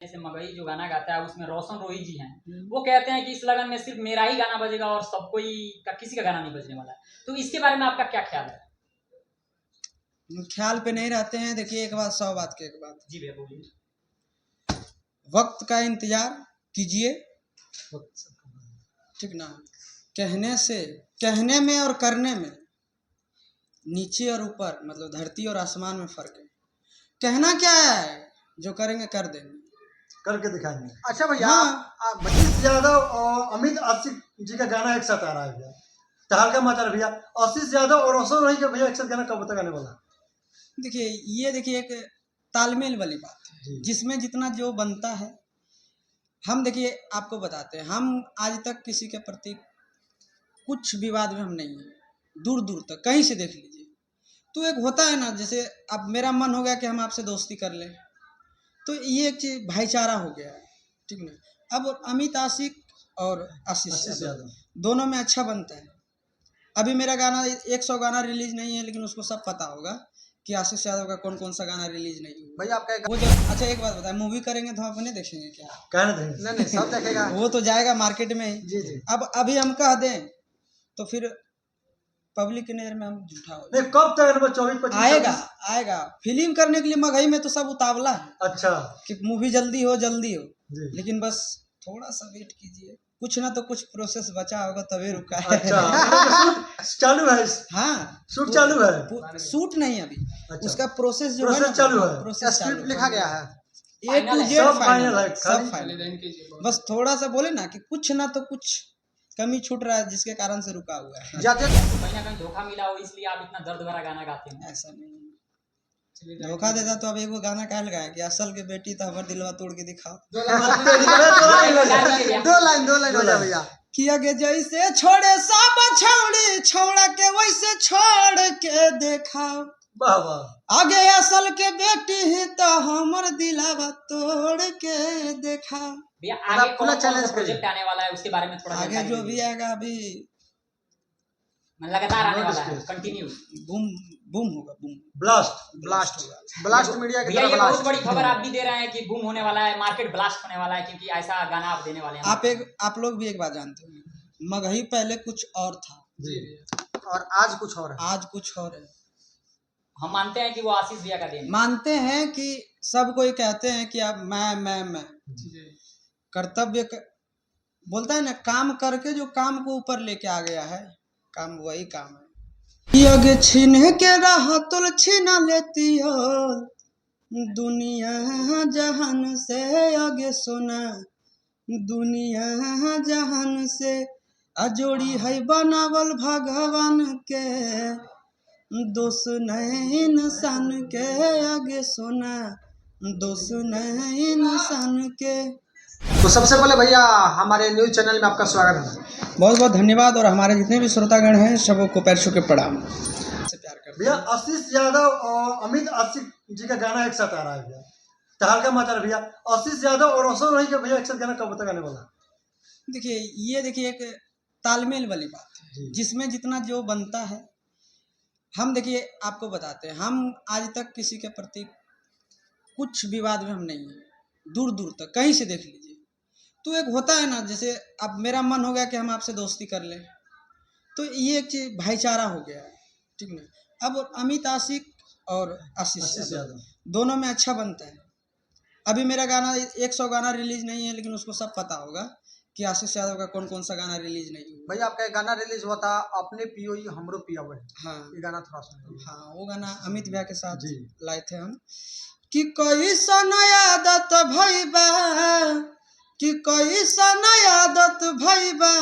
जैसे मगही जो गाना गाता है उसमें रोशन रोही जी हैं, वो कहते हैं कि इस लगन में सिर्फ मेरा ही गाना बजेगा और सब कोई का किसी का गाना नहीं बजने वाला है। तो इसके बारे में आपका क्या ख्याल है? ख्याल पे नहीं रहते हैं। देखिए, एक बात 100 बात की एक बात। जी भैया बोलिए। वक्त का इंतजार कीजिए, ठीक ना। कहने में और करने में नीचे और ऊपर, मतलब धरती और आसमान में फर्क है। कहना क्या है, जो करेंगे कर देंगे, करके दिखाएंगे। अच्छा भैया, हाँ। आशीष यादव और अमित आशिक जी का गाना एक साथ आ रहा है भैया, तहलका मचा रहा है भैया। आशीष यादव और रोशन रोही का भैया एक साथ गाना कब तक आने वाला? देखिए एक तालमेल वाली बात है, जिसमें जितना जो बनता है। हम देखिए आपको बताते हैं, हम आज तक किसी के प्रति कुछ विवाद में हम नहीं है, दूर दूर तक कहीं से देख लीजिए। तो एक होता है ना, जैसे अब मेरा मन हो गया कि हम आपसे दोस्ती कर लें, तो ये एक चीज भाईचारा हो गया है, ठीक ना। अब अमित आशिक और आशीष यादव दोनों में अच्छा बनता है। अभी मेरा गाना 100 गाना रिलीज नहीं है, लेकिन उसको सब पता होगा कि आशीष यादव का कौन कौन सा गाना रिलीज नहीं हुआ। भैया आपका वो जब अच्छा एक बात बताए, मूवी करेंगे तो हम अपने देखेंगे क्या? कहने देंगे नहीं सब देखेगा। वो तो जाएगा मार्केट में ही। जी जी। अब अभी हम कह दें तो फिर पब्लिक की नजर में हम झूठा हो नहीं, कब तक 24-25 आएगा फिल्म करने के लिए। मगही में तो सब उतावला है, अच्छा कि मूवी जल्दी हो जी। लेकिन बस थोड़ा सा वेट कीजिए, कुछ ना तो कुछ प्रोसेस बचा होगा तभी रुका है। अच्छा चालू है। हाँ, शूट चालू है। शूट नहीं अभी। अच्छा। उसका प्रोसेस जो है ना, चालू है, प्रोसेस स्क्रिप्ट लिखा गया है, A to Z फाइनल है, सब फाइनल। बस थोड़ा सा बोले ना कि कुछ ना तो कुछ कमी छूट रहा है, जिसके कारण से रुका हुआ है। कहीं ना कहीं धोखा मिला हो इसलिए आप इतना दर्द भरा गाना गाते हैं? ऐसा नहीं, धोखा देता तो अब एक वो गाना कह लगाए कि असल के बेटी तो हमारे दिलवा तोड़ के दिखाओ। दो लाइन हो जा भैया। कि आगे जैसे छोड़े सब छौड़ी, छौड़ा के वैसे छोड़ के देखाओ। वाह वाह। आगे असल के बेटी है तो हमर दिलवा तोड़ के देखाओ। भैया आगे कौन सा प्रोजेक्ट आने वाला है उसके बारे में थोड़ा आगे जो भी आएगा अभी लगातार आने वाला है, कंटिन्यू बूम होगा, बूम ब्लास्ट होगा, ब्लास्ट मीडिया की तरफ। बहुत बड़ी खबर आप भी दे रहे हैं कि बूम होने वाला है, मार्केट ब्लास्ट होने वाला है, क्योंकि ऐसा गाना आप देने वाले हैं। आप लोग भी एक बात जानते हैं, मगही पहले कुछ और था जी, और आज कुछ और है। आज कुछ और है। हम मानते हैं कि वो आशीष भैया का देन, मानते हैं कि सब कोई कहते हैं कि अब मैं कर्तव्य बोलता है ना, काम करके जो काम को ऊपर लेके आ गया है, काम वही काम है। आगे छीन के रहा तो छीना लेती हो दुनिया जहान से, आगे सुना दुनिया जहान से अजोड़ी है बनावल भगवान के, दोष नहीं इंसान के, आगे सुना दोष नहीं इंसान के। तो सबसे पहले भैया हमारे न्यूज चैनल में आपका स्वागत है, बहुत बहुत धन्यवाद। और हमारे जितने भी श्रोतागण हैं सबको पैर छू के प्रणाम से प्यार करते हैं। भैया आशीष यादव और अमित आशिक जी का गाना एक साथ आ रहा है भैया, तहलका मचा रहा है भैया। आशीष यादव और रोशन रोही का भैया एक साथ गाना कब तक आने वाला? देखिए एक तालमेल वाली बात है, जिसमें जितना जो बनता है। हम देखिए आपको बताते हैं, हम आज तक किसी के प्रति कुछ विवाद में हम नहीं है, दूर दूर तक कहीं से देख लीजिए। तो एक होता है ना, जैसे अब मेरा मन हो गया कि हम आपसे दोस्ती कर लें, तो ये एक चीज भाईचारा हो गया है, ठीक ना। अब अमित आशिक और आशीष यादव दोनों में अच्छा बनता है। अभी मेरा गाना 100 गाना रिलीज नहीं है, लेकिन उसको सब पता होगा कि आशीष यादव का कौन कौन सा गाना रिलीज नहीं हुआ। भैया आपका एक गाना रिलीज हुआ था, अपने पियो हमरो पिया हुआ है। हाँ, ये गाना थोड़ा सुन। हाँ, वो गाना अमित भैया के साथ लाए थे हम। कि कैसन आदत भइबा, कि कैसन आदत भइबा,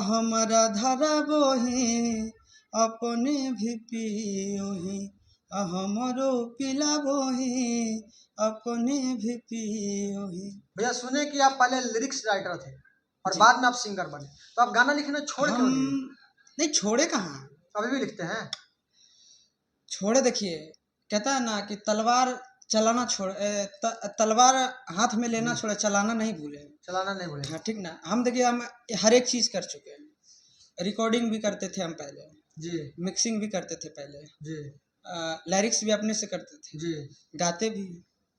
हमरा धरा बोही अपने भी पियोही, हमरो पिला बोही अपने भी पियोही। भैया सुने कि आप पहले लिरिक्स राइटर थे और बाद में आप सिंगर बने, तो आप गाना लिखना छोड़ क्यों दिए? नहीं छोड़े कहाँ, अभी भी लिखते हैं। छोड़े, देखिए कहता है ना कि तलवार चलाना तलवार हाथ में लेना छोड़े, चलाना नहीं भूले। हाँ, ठीक ना। हम देखिए हम हर एक चीज कर चुके हैं, रिकॉर्डिंग भी करते थे हम पहले जी, मिक्सिंग भी करते थे पहले जी, लिरिक्स भी अपने से करते थे जी, गाते भी,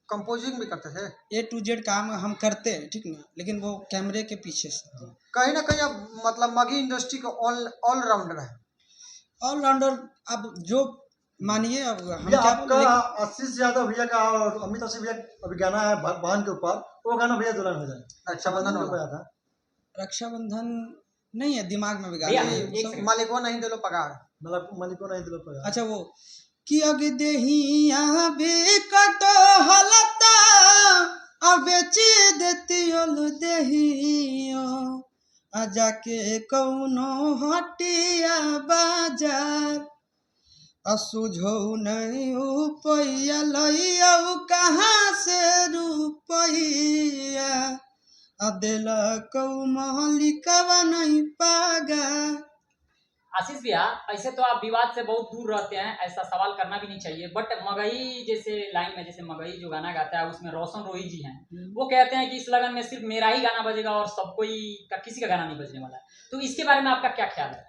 कंपोजिंग भी करते थे? A to Z काम हम करते हैं, ठीक ना, लेकिन वो कैमरे के पीछे से। कहीं ना कहीं अब मतलब मगही इंडस्ट्री का ऑलराउंडर है। ऑलराउंडर, अब जो मानिए, अब हम भैया क्या आपका बोले, आशीष यादव भैया का और अमित आशीष भैया अभी गाना है बहन के ऊपर, वो गाना भैया दुल्हन हो जाए, रक्षाबंधन जो वाला। गया था। रक्षाबंधन नहीं है दिमाग में, भी भैया, गाना है एक वो सब। सेकंड। मालिको नहीं दिलो पगार। मतलब मलिको नहीं दिलो पर अच्छा, वो कि अग देहिया भी कटो हलता, अब बेची देती ओल देहियो, आ जाके कौनो हटिया बाजार, असुझो नहीं रुपया लइयो कहाँ से रुपया, अदेला कौ मालिकवा नहीं पागा। आशीष भैया, ऐसे तो आप विवाद से बहुत दूर रहते हैं, ऐसा सवाल करना भी नहीं चाहिए, बट मगही जैसे लाइन में, जैसे मगही जो गाना गाता है उसमें रोशन रोही जी हैं, वो कहते हैं कि इस लगन में सिर्फ मेरा ही गाना बजेगा और सब कोई का किसी का गाना नहीं बजने वाला है। तो इसके बारे में आपका क्या ख्याल है?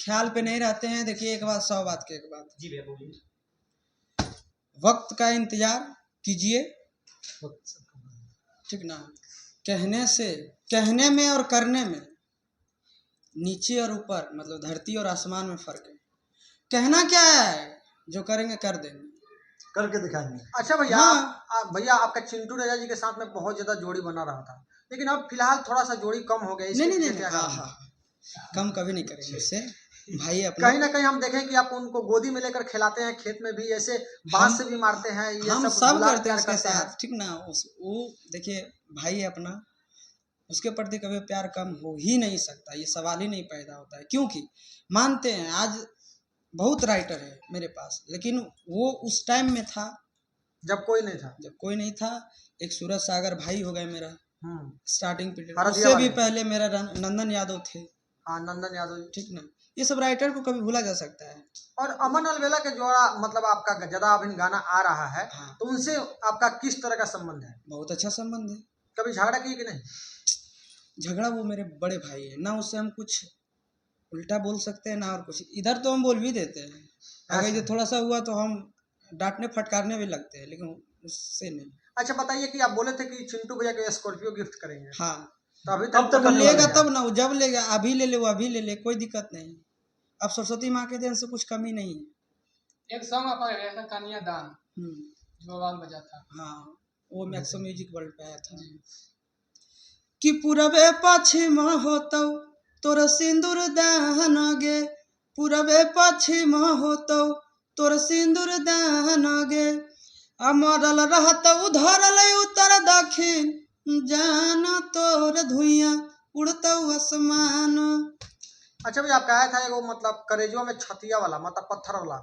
ख्याल पे नहीं रहते हैं। देखिए, एक बात 100 बात की एक बात, जी भैया बोलिए। वक्त का इंतजार कीजिए, ठीक ना। कहने में और करने में नीचे और ऊपर, मतलब धरती और आसमान में फर्क है। कहना क्या है, जो करेंगे कर देंगे, करके दिखाएंगे। अच्छा भैया, हाँ। भैया आपका चिंटू राजा जी के साथ में बहुत ज्यादा जोड़ी बना रहा था, लेकिन अब फिलहाल थोड़ा सा जोड़ी कम हो गया, इसके नहीं नहीं पीछे नहीं, क्या हाँ कारण है? हाँ, कम कभी नहीं करेंगे इससे भाई अपना। कहीं ना कहीं हम देखें कि आप उनको गोदी में लेकर खिलाते हैं, खेत में भी ऐसे बांस से भी मारते हैं, ये हम सब सब दुलार करते हैं प्यार उसके करते हैं। साथ, ठीक ना। वो देखिए, भाई अपना, उसके प्रति कभी प्यार कम हो ही नहीं सकता, ये सवाल ही नहीं पैदा होता है। क्योंकि मानते हैं, आज बहुत राइटर है मेरे पास, लेकिन वो उस टाइम में था जब कोई नहीं था। जब कोई नहीं था। एक सूरज सागर भाई हो गए मेरा स्टार्टिंग पीरियड, हरदिया उससे भी वाले। पहले मेरा नंदन यादव थे, हाँ, नंदन यादव जी। ठीक ना। ये सब राइटर को कभी भूला जा सकता है। और अमन अलवेला के जोड़ा, मतलब आपका जदा अभिन गाना आ रहा है, हाँ। तो उनसे आपका किस तरह का संबंध है? बहुत अच्छा संबंध है। कभी झगड़ा किए कि नहीं? झगड़ा, वो मेरे बड़े भाई है ना, उससे हम कुछ उल्टा बोल सकते हैं ना और कुछ। इधर तो हम बोल भी देते हैं, अगर ये थोड़ा सा हुआ तो हम डांटने फटकारने भी लगते हैं, लेकिन उससे नहीं। अच्छा बताइए कि आप बोले थे कि चिंटू भैया को स्कॉर्पियो गिफ्ट करेंगे, हाँ, तो अभी अब तक तक वो करने लेगा वाले तब ना, वो जब लेगा, अभी ले ले, वो अभी ले ले, कोई दिक्कत नहीं। अब सरस्वती माँ के देन से कुछ कमी नहीं है। एक सॉन्ग आपका गया था कानिया दान, हम्म, जो आवाज बजा था। हाँ, वो मैक्सो म्यूजिक वर्ल्ड पे आया था कि पूरबे पश्चिम होतौ तोर सिंदूर दान गे, पूरबे पश्चिम होतौ तोर सिंदूर दान गे, अमरल रहतौ धरल उत्तर दक्षिण, जान तोर धुइया उड़तौ आसमान। अच्छा भैया, आपका आया था एगो मतलब करेजो में छतिया वाला, मतलब पत्थर वाला,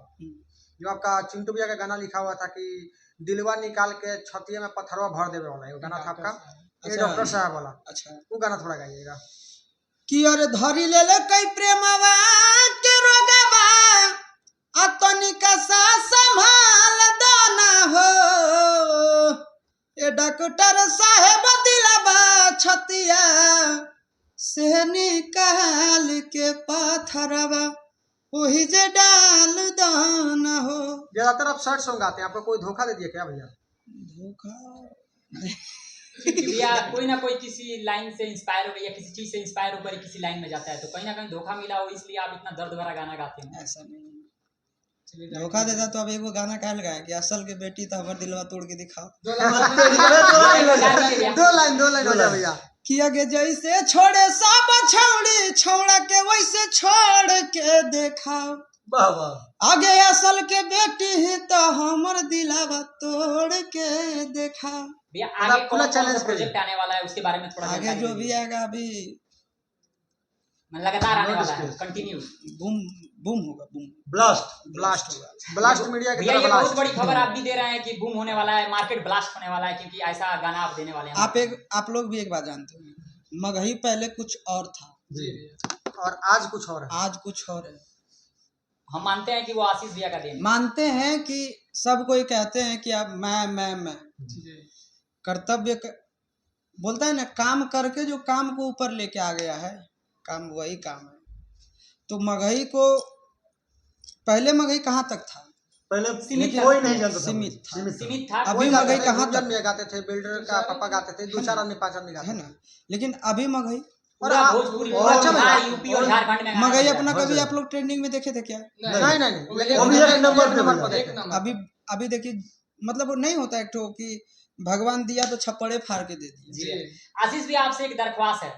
जो आपका चिंटू भैया का गाना लिखा हुआ था कि दिलवा निकाल के छतिया में पत्थरवा भर देवे वाला, ये गाना था आपका, ये अच्छा। डॉक्टर साहब वाला। अच्छा, वो गाना थोड़ा गाइएगा। कि अरे धरी ले ले कई प्रेमवा के रोगवा, आ तनिका सा संभाल दाना हो, ए डॉक्टर साहेब दिलवा छतिया से निकाल के पाथरवा वही जे डाल दाना हो। ज्यादातर आप शर्ट सॉन्ग गाते हैं, आपको कोई धोखा दे दिया क्या भैया? धोखा क्योंकि भैया कोई ना कोई किसी लाइन से इंस्पायर हो गई या किसी चीज से इंस्पायर होकर किसी लाइन में जाता है, तो कहीं ना कहीं धोखा मिला हो, इसलिए आप इतना दर्द भरा गाना गाते हैं। ऐसा नहीं, धोखा देता तो अब एगो गाना कहल गया कि असल के बेटी तो हमार दिलवा तोड़ के दिखाओ। दो लाइन हो जाए भैया। कि आगे जैसे छोड़े सब छौड़ी, छौड़ा के वैसे छोड़ के देखाओ, वाह वाह। आगे असल के बेटी है तो हमर दिलावा तोड़ के देखाओ। भैया मतलब आगे खुला कौन challenge सा प्रोजेक्ट आने वाला है, उसके बारे में थोड़ा आगे जानकारी जो भी दीजिए। आएगा अभी लगातार आने No वाला है, discuss. कंटिन्यू। बूम बूम होगा, बूम ब्लास्ट होगा। ब्लास्ट मीडिया की भैया तरह ये बहुत ब्लास्ट। बड़ी खबर आप भी दे रहे हैं कि बूम होने वाला है, मार्केट ब्लास्ट होने वाला है, क्योंकि ऐसा गाना आप देने वाले हैं। आप लोग भी एक बात जानते हैं, मगही पहले कुछ और था, जी। और आज कुछ और है। आज कुछ और है। हम मानते हैं कि वो आशीष भैया का देन है। मानते हैं कि सब कोई कहते हैं कि अब मैं कर्तव्य बोलता है ना, काम करके जो काम को ऊपर लेके आ गया है, काम वही काम है। तो मगही को पहले मगही कहाँ तक था, पहले सीमित कोई नहीं जानता था सीमित था। सीमित था। सीमित था। अभी वही मगही गाते थे, कहाँ गुंजन तक में गाते थे, बिल्डर का पापा गाते थे, 2-4 आदमी 5 आदमी गाते है थे। ना, लेकिन अभी मगही पूरा और भोजपुरी और पूरा अच्छा बिहार, भैया, यूपी और झारखंड में गाना मगही बज रहा अपना है। कभी बहुत आप लोग ट्रेंडिंग में देखे थे क्या? नहीं, लेकिन वो भी एक नंबर पे पर भैया। एक देखे। नंबर अभी अभी देखिए, मतलब वो नहीं होता एक ठो कि भगवान दिया तो छप्पड़े फाड़ के दे दिए। जी आशीष भी आपसे एक दरख्वास्त है,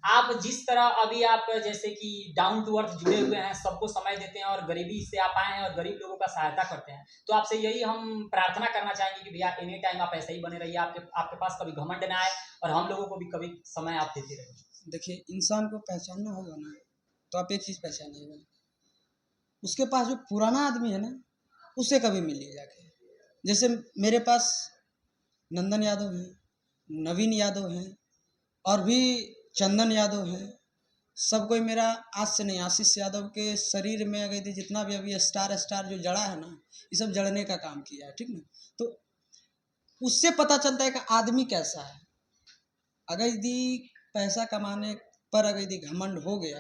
आप जिस तरह अभी आप जैसे कि डाउन टू अर्थ जुड़े हुए हैं, सबको समय देते हैं और गरीबी से आप आए हैं और गरीब लोगों का सहायता करते हैं, तो आपसे यही हम प्रार्थना करना चाहेंगे कि भैया एनी टाइम आप ऐसे ही बने रहिए, आपके पास कभी घमंड ना आए और हम लोगों को भी कभी समय आप देते रहिए। देखिए, इंसान को पहचानना होगा ना, तो आप एक चीज़ पहचानिएगा, उसके पास जो पुराना आदमी है ना, उससे कभी मिलिए जाके। जैसे मेरे पास नंदन यादव हैं, नवीन यादव हैं, और भी चंदन यादव हैं। सब कोई मेरा आज से नहीं, आशीष यादव के शरीर में अगर यदि जितना भी अभी स्टार जो जड़ा है ना, ये सब जड़ने का काम किया है, ठीक ना। तो उससे पता चलता है कि आदमी कैसा है। अगर यदि पैसा कमाने पर अगर यदि घमंड हो गया,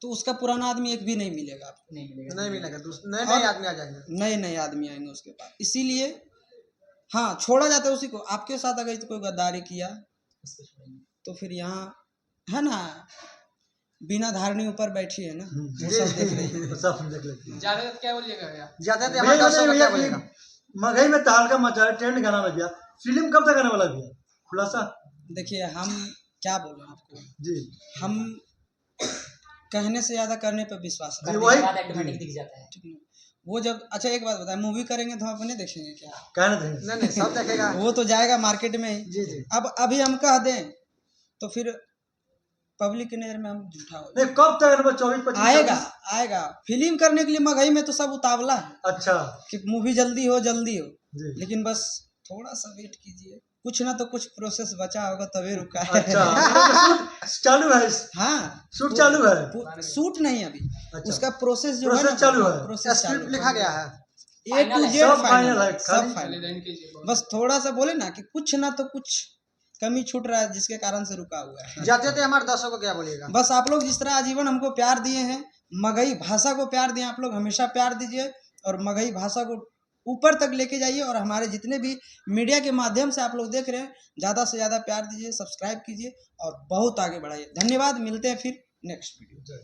तो उसका पुराना आदमी एक भी नहीं मिलेगा आपको। नहीं मिलेगा। नहीं मिलेगा, नए आदमी आ जाएंगे। नए नए आदमी आएंगे उसके पास। इसीलिए हाँ, छोड़ा जाता है उसी को। आपके साथ अगर कोई गद्दारी किया इसको छोड़ेंगे। तो फिर यहाँ है ना, बिना धारणी ऊपर बैठी है ना, वो सब देख रही है। सब देख लेते हैं। ज्यादा क्या बोलिएगा भैया? ज्यादा थे भैया हमारे ये दर्शकों को भैया क्या बोलेगा? कि मगही में तहलका मचा है, ट्रेंड गाना में भैया, फिल्म कब तक आने वाला है भैया, खुलासा? देखिए, हम क्या बोलें आपको, जी हम कहने से ज्यादा करने पर विश्वास जी, रखते वही करने के बाद ऑटोमेटिक दिख जाता है। हैं, ठीक है। वो जब, अच्छा एक बात बताएं, मूवी करेंगे तो आप नहीं देखेंगे क्या? कहने थे। नहीं सब देखेगा। वो तो जाएगा मार्केट में ही। जी जी। अब अभी हम कह दें तो फिर पब्लिक की नजर में हम झूठा हो नहीं, कब तक आने वाला? 24-25 आएगा आएगा। फिल्म करने के लिए मगही में तो सब उतावला है अच्छा कि मूवी जल्दी हो जी। लेकिन बस थोड़ा सा वेट कीजिए, कुछ ना तो कुछ प्रोसेस बचा होगा तभी रुका है। अच्छा शूट चालू है, हाँ, शूट चालू है। शूट नहीं अभी, अच्छा। उसका प्रोसेस जो है प्रोसेस ना, चालू है। प्रोसेस चालू स्क्रिप्ट लिखा गया है। ए टू Final है, जेड सब फाइनल final है, है, खाली सब फाइनल। बलिदान कीजिए। बस थोड़ा सा बोले ना कि कुछ ना तो कुछ कमी छूट रहा है, जिसके कारण से रुका हुआ है। जाते थे हमारे दर्शकों को क्या बोलिएगा? बस आप लोग जिस तरह आजीवन हमको प्यार दिए हैं, मगही भाषा को प्यार दिए, आप लोग हमेशा प्यार दीजिए और मगही भाषा को ऊपर तक लेके जाइए। और हमारे जितने भी मीडिया के माध्यम से आप लोग देख रहे हैं, ज़्यादा से ज़्यादा प्यार दीजिए, सब्सक्राइब कीजिए और बहुत आगे बढ़ाइए। धन्यवाद, मिलते हैं फिर नेक्स्ट वीडियो।